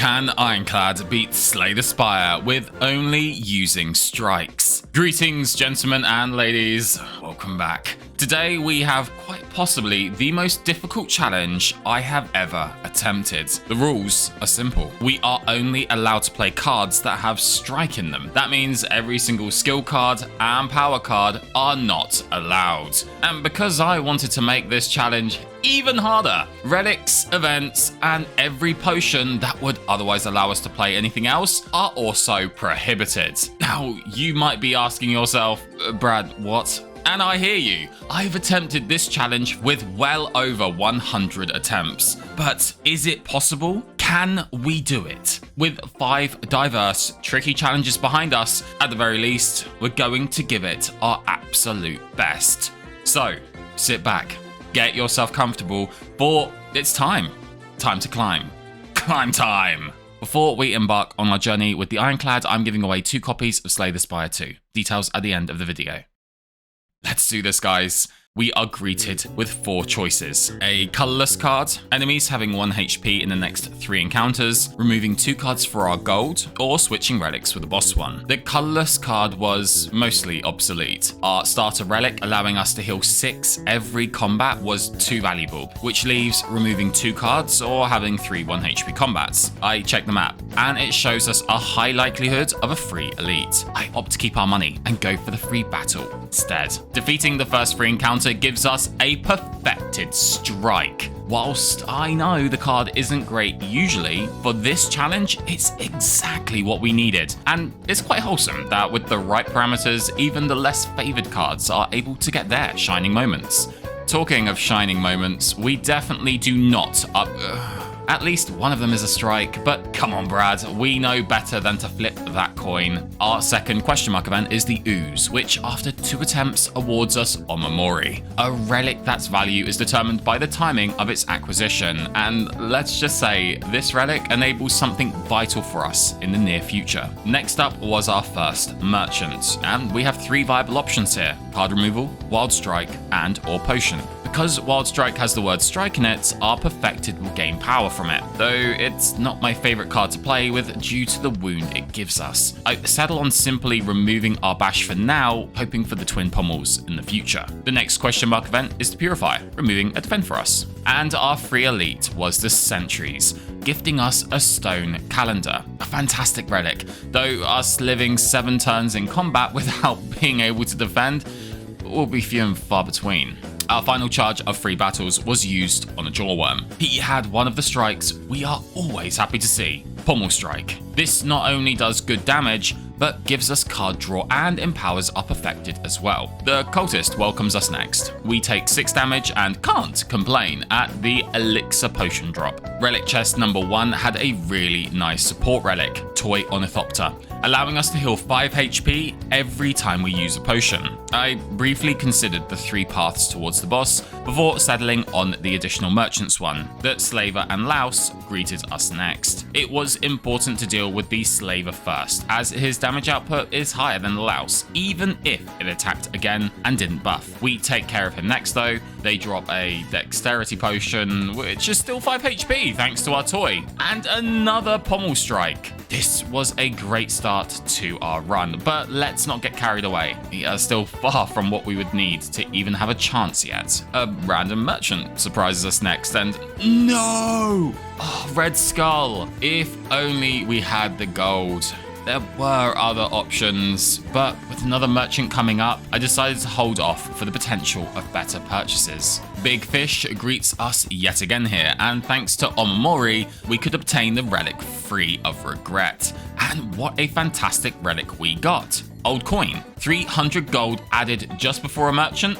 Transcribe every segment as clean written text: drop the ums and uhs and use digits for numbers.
Can Ironclad beat Slay the Spire with only using strikes? Greetings, gentlemen and ladies. Welcome back. Today we have quite possibly the most difficult challenge I have ever attempted. The rules are simple. We are only allowed to play cards that have strike in them. That means every single skill card and power card are not allowed. And because I wanted to make this challenge even harder, relics, events, and every potion that would otherwise allow us to play anything else are also prohibited. Now, you might be asking yourself, Brad, what? And I hear you. I've attempted this challenge with well over 100 attempts. But is it possible? Can we do it? With 5 diverse, tricky challenges behind us, at the very least, we're going to give it our absolute best. So, sit back, get yourself comfortable, for it's time. Time to climb. Climb time! Before we embark on our journey with the Ironclad, I'm giving away 2 copies of Slay the Spire 2. Details at the end of the video. Let's do this, guys. We are greeted with 4 choices. A colorless card, enemies having 1 HP in the next 3 encounters, removing 2 cards for our gold, or switching relics with the boss one. The colorless card was mostly obsolete. Our starter relic, allowing us to heal 6 every combat, was too valuable, which leaves removing 2 cards or having 3 1 HP combats. I checked the map, and it shows us a high likelihood of a free elite. I opt to keep our money and go for the free battle instead. Defeating the first free encounter gives us a perfected strike. Whilst I know the card isn't great usually, for this challenge, it's exactly what we needed. And it's quite wholesome that with the right parameters, even the less favored cards are able to get their shining moments. Talking of shining moments, we definitely do not at least one of them is a strike, but come on, Brad, we know better than to flip that coin. Our second question mark event is the Ooze, which after 2 attempts awards us Omamori, a relic that's value is determined by the timing of its acquisition, and let's just say this relic enables something vital for us in the near future. Next up was our first merchant, and we have 3 viable options here: card removal, wild strike, and or potion. Because Wild Strike has the word strike in it, our perfected will gain power from it, though it's not my favourite card to play with due to the wound it gives us. I settle on simply removing our bash for now, hoping for the twin pommels in the future. The next question mark event is to Purify, removing a defend for us. And our free elite was the Sentries, gifting us a stone calendar, a fantastic relic, though us living 7 turns in combat without being able to defend will be few and far between. Our final charge of free battles was used on a Jawworm. He had one of the strikes we are always happy to see, Pommel Strike. This not only does good damage, but gives us card draw and empowers our perfected as well. The Cultist welcomes us next. We take 6 damage and can't complain at the Elixir Potion drop. Relic chest number 1 had a really nice support relic, Toy Ornithopter, allowing us to heal 5 HP every time we use a potion. I briefly considered the 3 paths towards the boss before settling on the additional merchants one. The Slaver and Louse greeted us next. It was important to deal with the Slaver first, as his damage output is higher than the Louse, even if it attacked again and didn't buff. We take care of him next though. They drop a Dexterity Potion, which is still 5 HP thanks to our toy, and another Pommel Strike. This was a great start to our run, but let's not get carried away. We are still far from what we would need to even have a chance yet. A random merchant surprises us next, and no! Oh, Red Skull. If only we had the gold. There were other options, but with another merchant coming up, I decided to hold off for the potential of better purchases. Big Fish greets us yet again here, and thanks to Omamori, we could obtain the relic free of regret. And what a fantastic relic we got. Old Coin, 300 gold added just before a merchant?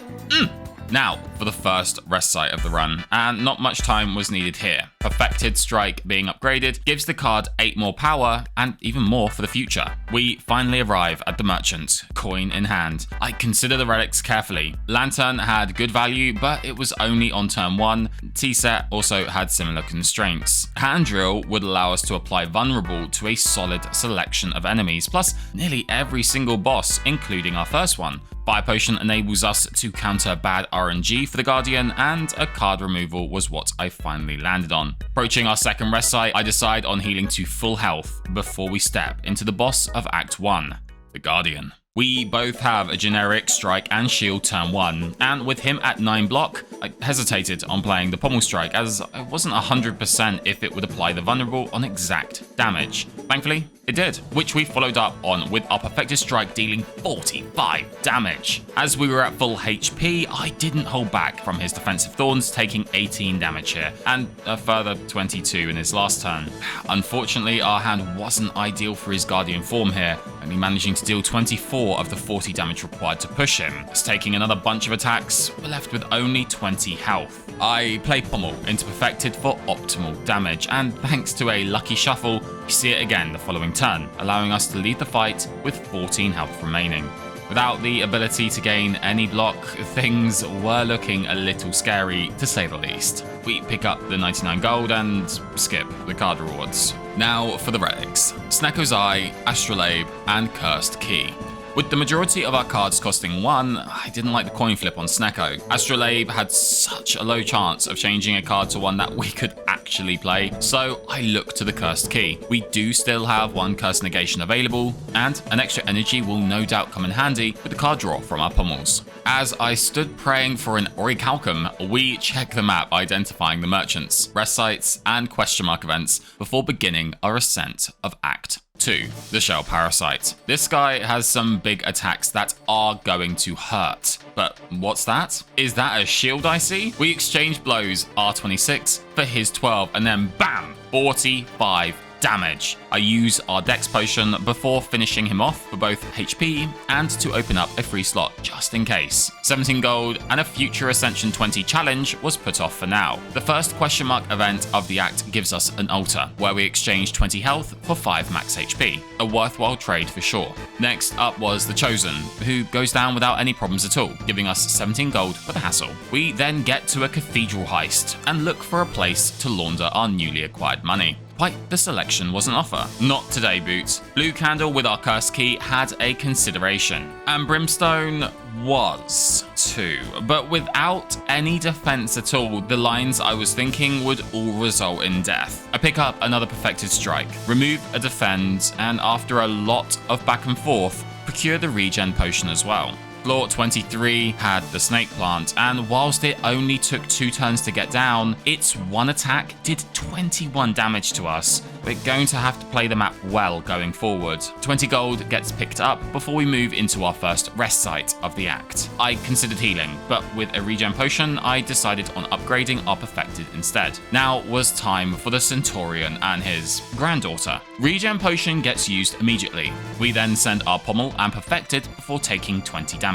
Now, for the first rest site of the run, and not much time was needed here. Perfected Strike being upgraded gives the card 8 more power, and even more for the future. We finally arrive at the merchant, coin in hand. I consider the relics carefully. Lantern had good value, but it was only on turn 1, T-Set also had similar constraints. Hand Drill would allow us to apply Vulnerable to a solid selection of enemies, plus nearly every single boss, including our first one. Fire Potion enables us to counter bad RNG for the Guardian, and a card removal was what I finally landed on. Approaching our second rest site, I decide on healing to full health before we step into the boss of Act 1, the Guardian. We both have a generic strike and shield turn 1, and with him at 9 block, I hesitated on playing the pommel strike as I wasn't 100% if it would apply the vulnerable on exact damage. Thankfully, it did, which we followed up on with our perfected strike dealing 45 damage. As we were at full HP, I didn't hold back from his defensive thorns, taking 18 damage here, and a further 22 in his last turn. Unfortunately, our hand wasn't ideal for his Guardian form here, only managing to deal 24 of the 40 damage required to push him. As taking another bunch of attacks, we're left with only 20 health. I play Pommel into Perfected for optimal damage, and thanks to a lucky shuffle, we see it again the following turn, allowing us to lead the fight with 14 health remaining. Without the ability to gain any block, things were looking a little scary, to say the least. We pick up the 99 gold and skip the card rewards. Now for the relics: Snecko's Eye, Astrolabe, and Cursed Key. With the majority of our cards costing 1, I didn't like the coin flip on Snecko. Astrolabe had such a low chance of changing a card to one that we could actually play, so I looked to the Cursed Key. We do still have 1 Curse Negation available, and an extra energy will no doubt come in handy with the card draw from our pommels. As I stood praying for an Orichalcum, we check the map identifying the merchants, rest sites, and question mark events before beginning our Ascent of Act 2, the Shell Parasite. This guy has some big attacks that are going to hurt. But what's that? Is that a shield I see? We exchange blows, R26 for his 12, and then bam, 45 damage. I use our Dex Potion before finishing him off for both HP and to open up a free slot just in case. 17 gold and a future Ascension 20 challenge was put off for now. The first question mark event of the act gives us an altar, where we exchange 20 health for 5 max HP. A worthwhile trade for sure. Next up was the Chosen, who goes down without any problems at all, giving us 17 gold for the hassle. We then get to a cathedral heist and look for a place to launder our newly acquired money. Quite the selection was on offer. Not today, Boots. Blue Candle with our Curse Key had a consideration, and Brimstone was too. But without any defense at all, the lines I was thinking would all result in death. I pick up another Perfected Strike, remove a defend, and after a lot of back and forth, procure the regen potion as well. Floor 23 had the Snake Plant, and whilst it only took 2 turns to get down, its one attack did 21 damage to us. We're going to have to play the map well going forward. 20 gold gets picked up before we move into our first rest site of the act. I considered healing, but with a regen potion, I decided on upgrading our Perfected instead. Now was time for the Centurion and his granddaughter. Regen potion gets used immediately. We then send our Pommel and Perfected before taking 20 damage.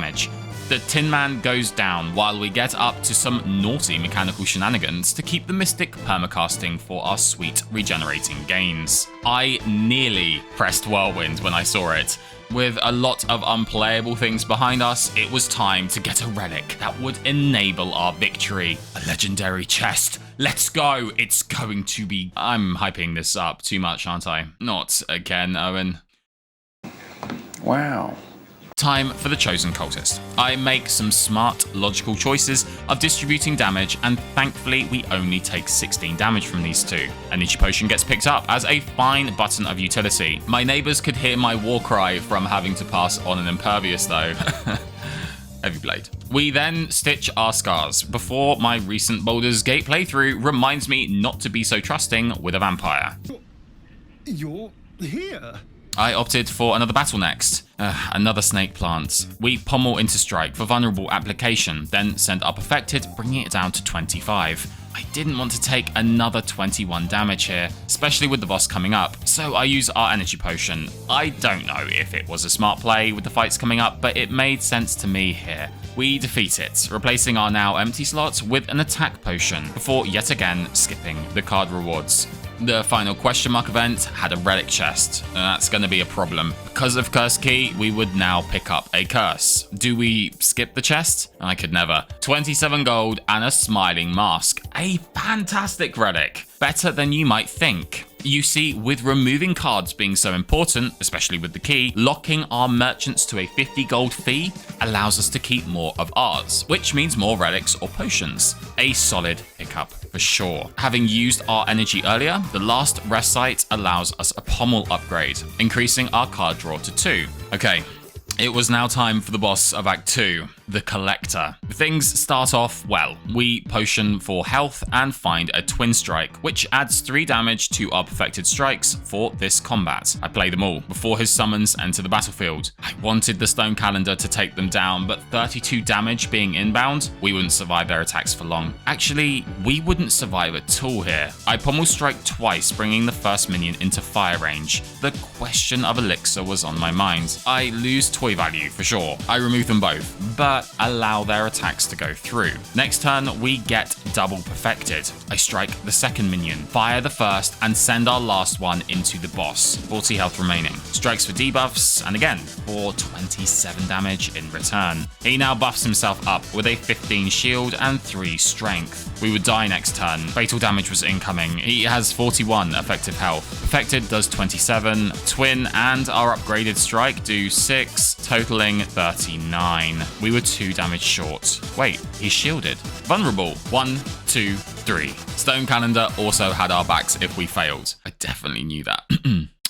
The Tin Man goes down while we get up to some naughty mechanical shenanigans to keep the Mystic permacasting for our sweet regenerating gains. I nearly pressed Whirlwind when I saw it. With a lot of unplayable things behind us, it was time to get a relic that would enable our victory. A legendary chest. Let's go. It's going to be... I'm hyping this up too much, aren't I? Not again, Owen. Wow. Time for the Chosen Cultist. I make some smart, logical choices of distributing damage, and thankfully we only take 16 damage from these two. An Ichi Potion gets picked up as a fine button of utility. My neighbours could hear my war cry from having to pass on an Impervious though. Heavy Blade. We then stitch our scars before my recent Baldur's Gate playthrough reminds me not to be so trusting with a vampire. You're here? I opted for another battle next. Another Snake Plant. We pommel into strike for vulnerable application, then send our Perfected, bringing it down to 25. I didn't want to take another 21 damage here, especially with the boss coming up, so I use our Energy Potion. I don't know if it was a smart play with the fights coming up, but it made sense to me here. We defeat it, replacing our now empty slots with an Attack Potion, before yet again skipping the card rewards. The final question mark event had a relic chest, and that's going to be a problem. Because of Curse Key, we would now pick up a curse. Do we skip the chest? I could never. 27 gold and a smiling mask. A fantastic relic. Better than you might think. You see, with removing cards being so important, especially with the key, locking our merchants to a 50 gold fee allows us to keep more of ours, which means more relics or potions. A solid pickup for sure. Having used our energy earlier, the last rest site allows us a pommel upgrade, increasing our card draw to 2. Okay. It was now time for the boss of Act 2, the Collector. Things start off well. We potion for health and find a Twin Strike, which adds 3 damage to our perfected strikes for this combat. I play them all before his summons enter the battlefield. I wanted the Stone Calendar to take them down, but 32 damage being inbound, we wouldn't survive their attacks for long. Actually, we wouldn't survive at all here. I pommel strike twice, bringing the first minion into fire range. The question of Elixir was on my mind. I lose toy value for sure. I remove them both, but allow their attacks to go through. Next turn, we get double perfected. I strike the second minion, fire the first, and send our last one into the boss. 40 health remaining. Strikes for debuffs, and again, for 27 damage in return. He now buffs himself up with a 15 shield and 3 strength. We would die next turn. Fatal damage was incoming. He has 41 effective health. Perfected does 27, Twin and our upgraded strike do 6, totaling 39. We were 2 damage short. Wait, he's shielded. Vulnerable. 1, 2, 3. Stone Calendar also had our backs if we failed. I definitely knew that.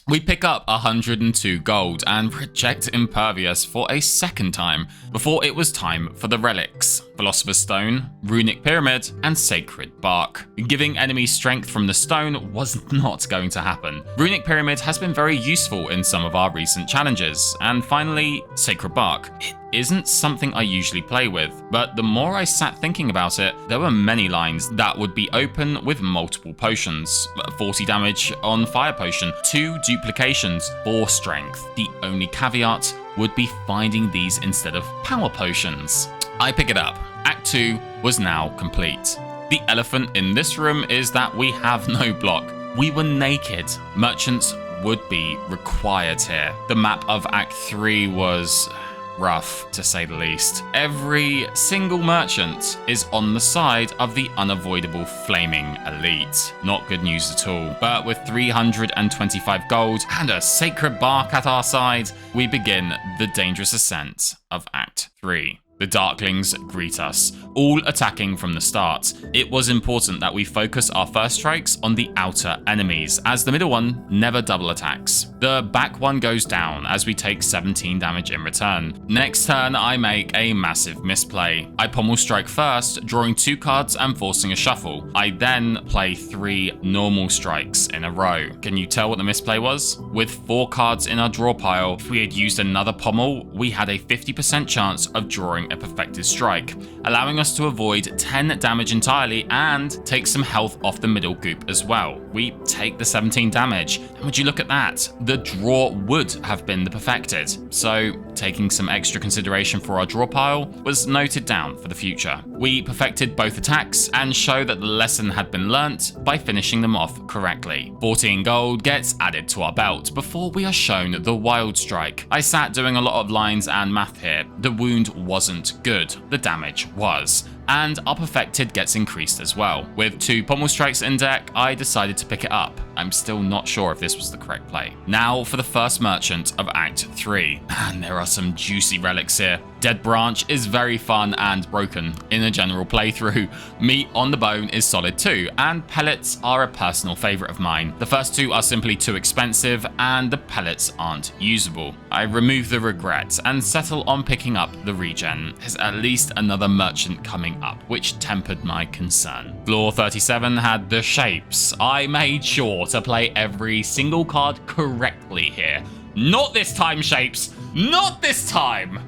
We pick up 102 gold and reject Impervious for a second time before it was time for the relics. Philosopher's Stone, Runic Pyramid, and Sacred Bark. Giving enemies strength from the stone was not going to happen. Runic Pyramid has been very useful in some of our recent challenges. And finally, Sacred Bark. It isn't something I usually play with, but the more I sat thinking about it, there were many lines that would be open with multiple potions. 40 damage on Fire Potion, 2 duplications, 4 strength. The only caveat would be finding these instead of power potions. I pick it up. Act 2 was now complete. The elephant in this room is that we have no block. We were naked. Merchants would be required here. The map of Act 3 was rough, to say the least. Every single merchant is on the side of the unavoidable flaming elite. Not good news at all. But with 325 gold and a Sacred Bark at our side, we begin the dangerous ascent of Act 3. The Darklings greet us, all attacking from the start. It was important that we focus our first strikes on the outer enemies, as the middle one never double attacks. The back one goes down as we take 17 damage in return. Next turn, I make a massive misplay. I pommel strike first, drawing 2 cards and forcing a shuffle. I then play 3 normal strikes in a row. Can you tell what the misplay was? With 4 cards in our draw pile, if we had used another pommel, we had a 50% chance of drawing a perfected strike, allowing us to avoid 10 damage entirely and take some health off the middle goop as well. We take the 17 damage, and would you look at that? The draw would have been the perfected, so taking some extra consideration for our draw pile was noted down for the future. We perfected both attacks and show that the lesson had been learnt by finishing them off correctly. 14 gold gets added to our belt before we are shown the Wild Strike. I sat doing a lot of lines and math here. The wound wasn't good, the damage was. And our perfected gets increased as well. With 2 pommel strikes in deck, I decided to pick it up. I'm still not sure if this was the correct play. Now for the first merchant of Act 3. And there are some juicy relics here. Dead Branch is very fun and broken in a general playthrough. Meat on the Bone is solid too, and pellets are a personal favourite of mine. The first 2 are simply too expensive, and the pellets aren't usable. I remove the regret and settle on picking up the regen. There's at least another merchant coming up, which tempered my concern. Floor 37 had the shapes. I made sure to play every single card correctly here. Not this time, shapes! Not this time!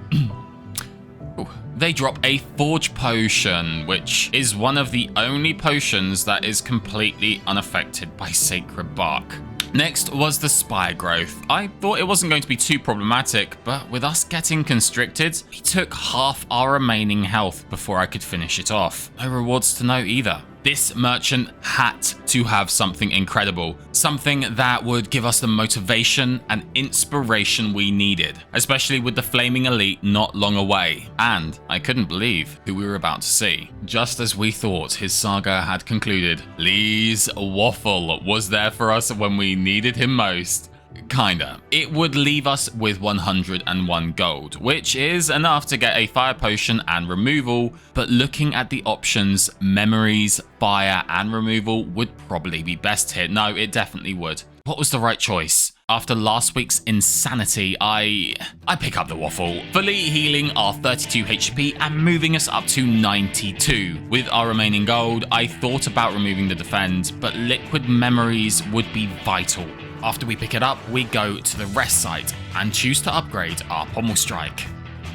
They drop a Forge Potion, which is one of the only potions that is completely unaffected by Sacred Bark. Next was the Spire Growth. I thought it wasn't going to be too problematic, but with us getting constricted, we took half our remaining health before I could finish it off. No rewards to note either. This merchant had to have something incredible, something that would give us the motivation and inspiration we needed, especially with the Flaming Elite not long away. And I couldn't believe who we were about to see. Just as we thought his saga had concluded, Lee's Waffle was there for us when we needed him most. Kinda. It would leave us with 101 gold, which is enough to get a fire potion and removal, but looking at the options, memories, fire and removal would probably be best here. No, it definitely would. What was the right choice? After last week's insanity, I pick up the waffle, fully healing our 32 HP and moving us up to 92. With our remaining gold, I thought about removing the defend, but liquid memories would be vital. After we pick it up, we go to the rest site and choose to upgrade our pommel strike.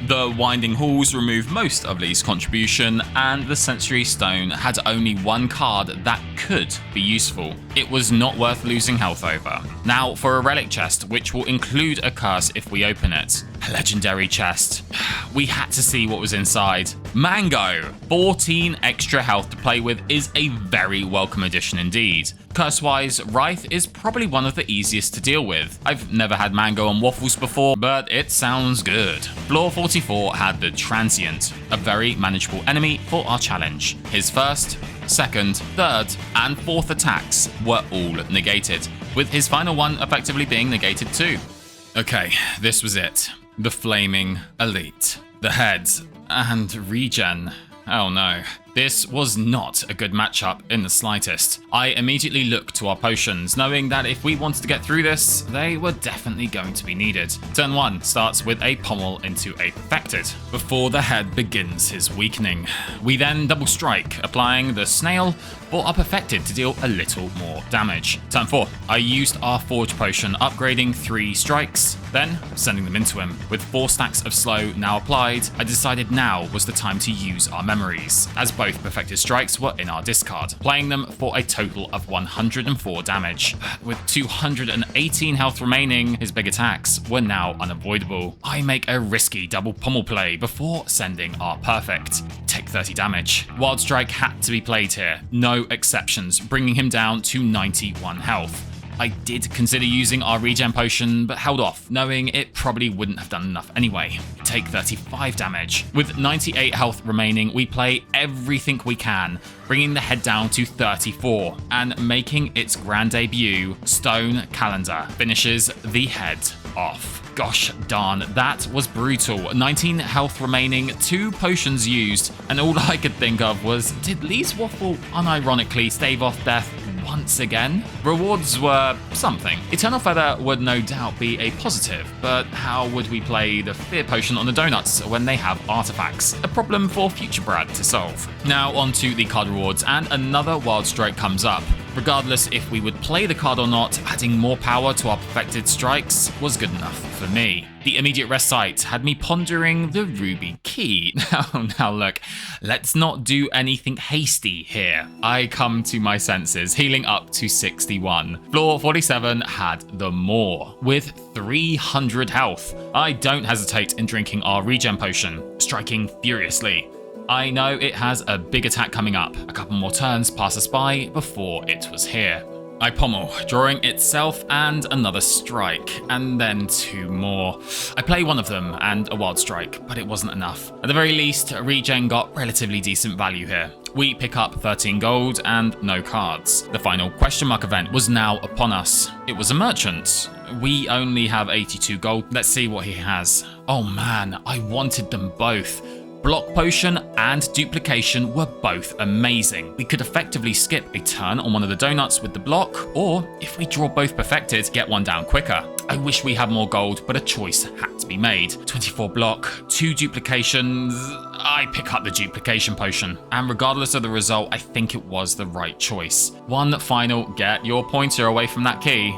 The winding halls remove most of Lee's contribution, and the sensory stone had only one card that could be useful. It was not worth losing health over. Now for a relic chest, which will include a curse if we open it. A legendary chest. We had to see what was inside. Mango! 14 extra health to play with is a very welcome addition indeed. Curse-wise, Wraith is probably one of the easiest to deal with. I've never had mango on waffles before, but it sounds good. Floor 44 had the Transient, a very manageable enemy for our challenge. His first, second, third, and fourth attacks were all negated, with his final one effectively being negated too. Okay, this was it. The Flaming Elite. The heads and regen. Oh no. This was not a good matchup in the slightest. I immediately looked to our potions, knowing that if we wanted to get through this, they were definitely going to be needed. Turn 1 starts with a pommel into a perfected, before the head begins his weakening. We then double strike, applying the snail for our perfected to deal a little more damage. Turn 4, I used our forge potion, upgrading 3 strikes, then sending them into him. With 4 stacks of slow now applied, I decided now was the time to use our memories, as both perfected strikes were in our discard, playing them for a total of 104 damage. With 218 health remaining, his big attacks were now unavoidable. I make a risky double pommel play before sending our perfect. Take 30 damage. Wild Strike had to be played here, no exceptions, bringing him down to 91 health. I did consider using our regen potion, but held off, knowing it probably wouldn't have done enough anyway. Take 35 damage. With 98 health remaining, we play everything we can, bringing the head down to 34, and making its grand debut, Stone Calendar finishes the head off. Gosh darn, that was brutal. 19 health remaining, 2 potions used, and all I could think of was, did Lee's Waffle unironically stave off death once again? Rewards were something. Eternal Feather would no doubt be a positive, but how would we play the Fear Potion on the donuts when they have artifacts? A problem for Future Brad to solve. Now onto the card rewards, and another Wild Strike comes up. Regardless if we would play the card or not, adding more power to our perfected strikes was good enough for me. The immediate rest site had me pondering the Ruby Key. Now look, let's not do anything hasty here. I come to my senses, healing up to 61. Floor 47 had the Maw, with 300 health. I don't hesitate in drinking our regen potion, striking furiously. I know it has a big attack coming up. A couple more turns pass us by before it was here. I pommel, drawing itself and another strike, and then 2 more. I play one of them and a wild strike, but it wasn't enough. At the very least, regen got relatively decent value here. We pick up 13 gold and no cards. The final question mark event was now upon us. It was a merchant. We only have 82 gold. Let's see what he has. Oh man, I wanted them both. Block Potion and Duplication were both amazing. We could effectively skip a turn on one of the donuts with the block, or if we draw both perfected, get one down quicker. I wish we had more gold, but a choice had to be made. 24 block, 2 duplications. I pick up the Duplication Potion, and regardless of the result, I think it was the right choice. One final, get your pointer away from that key.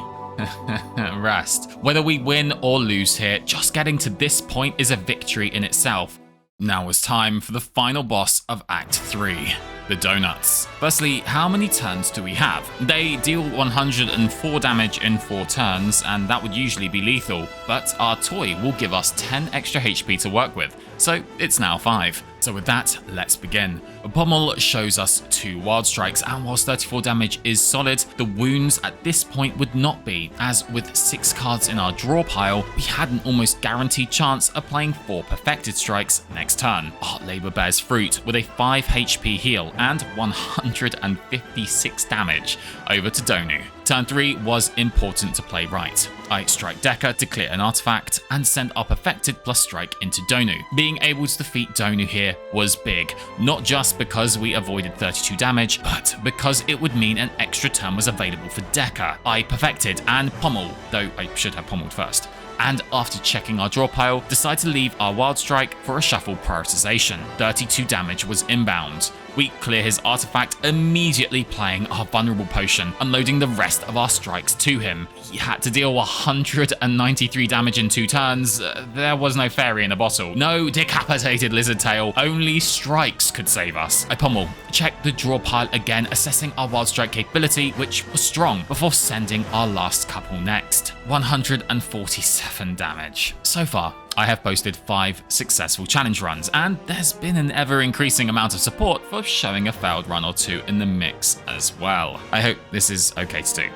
Rest. Whether we win or lose here, just getting to this point is a victory in itself. Now it's time for the final boss of Act 3, the donuts. Firstly, how many turns do we have? They deal 104 damage in 4 turns, and that would usually be lethal, but our toy will give us 10 extra HP to work with, so it's now 5. So with that, let's begin. Pommel shows us 2 wild strikes, and whilst 34 damage is solid, the wounds at this point would not be, as with 6 cards in our draw pile, we had an almost guaranteed chance of playing 4 perfected strikes next turn. Our labour bears fruit with a 5 HP heal and 156 damage over to Donu. Turn 3 was important to play right. I strike Decker to clear an artifact and send our perfected plus strike into Donu. Being able to defeat Donu here was big, not just because we avoided 32 damage, but because it would mean an extra turn was available for Decker. I perfected and pommel, though I should have pommeled first. And after checking our draw pile, decide to leave our wild strike for a shuffle prioritization. 32 damage was inbound. We clear his artifact, immediately playing our vulnerable potion, unloading the rest of our strikes to him. He had to deal 193 damage in 2 turns. There was no fairy in a bottle. No decapitated lizard tail. Only strikes could save us. I pommel, check the draw pile again, assessing our wild strike capability, which was strong, before sending our last couple next. 147 damage. So far, I have posted 5 successful challenge runs, and there's been an ever-increasing amount of support for showing a failed run or 2 in the mix as well. I hope this is okay to do.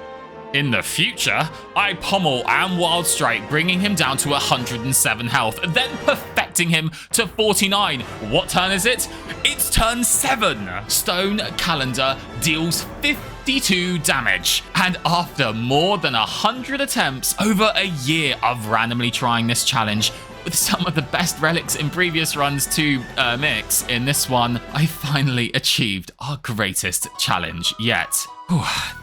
In the future, I pommel and wild strike, bringing him down to 107 health, then perfecting him to 49. What turn is it? It's turn 7. Stone Calendar deals 52 damage, and after more than 100 attempts over a year of randomly trying this challenge, with some of the best relics in previous runs to mix, in this one, I finally achieved our greatest challenge yet.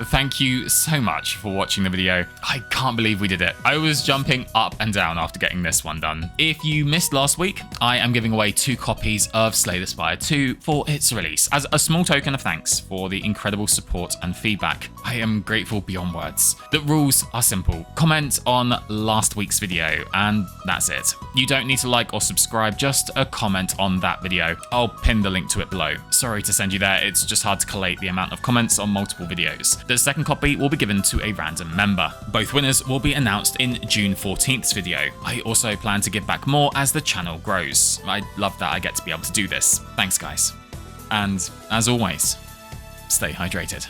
Thank you so much for watching the video. I can't believe we did it. I was jumping up and down after getting this one done. If you missed last week, I am giving away 2 copies of Slay the Spire 2 for its release, as a small token of thanks for the incredible support and feedback. I am grateful beyond words. The rules are simple. Comment on last week's video, and that's it. You don't need to like or subscribe, just a comment on that video. I'll pin the link to it below. Sorry to send you there, it's just hard to collate the amount of comments on multiple videos. The second copy will be given to a random member. Both winners will be announced in June 14th's video. I also plan to give back more as the channel grows. I love that I get to be able to do this. Thanks guys. And as always, stay hydrated.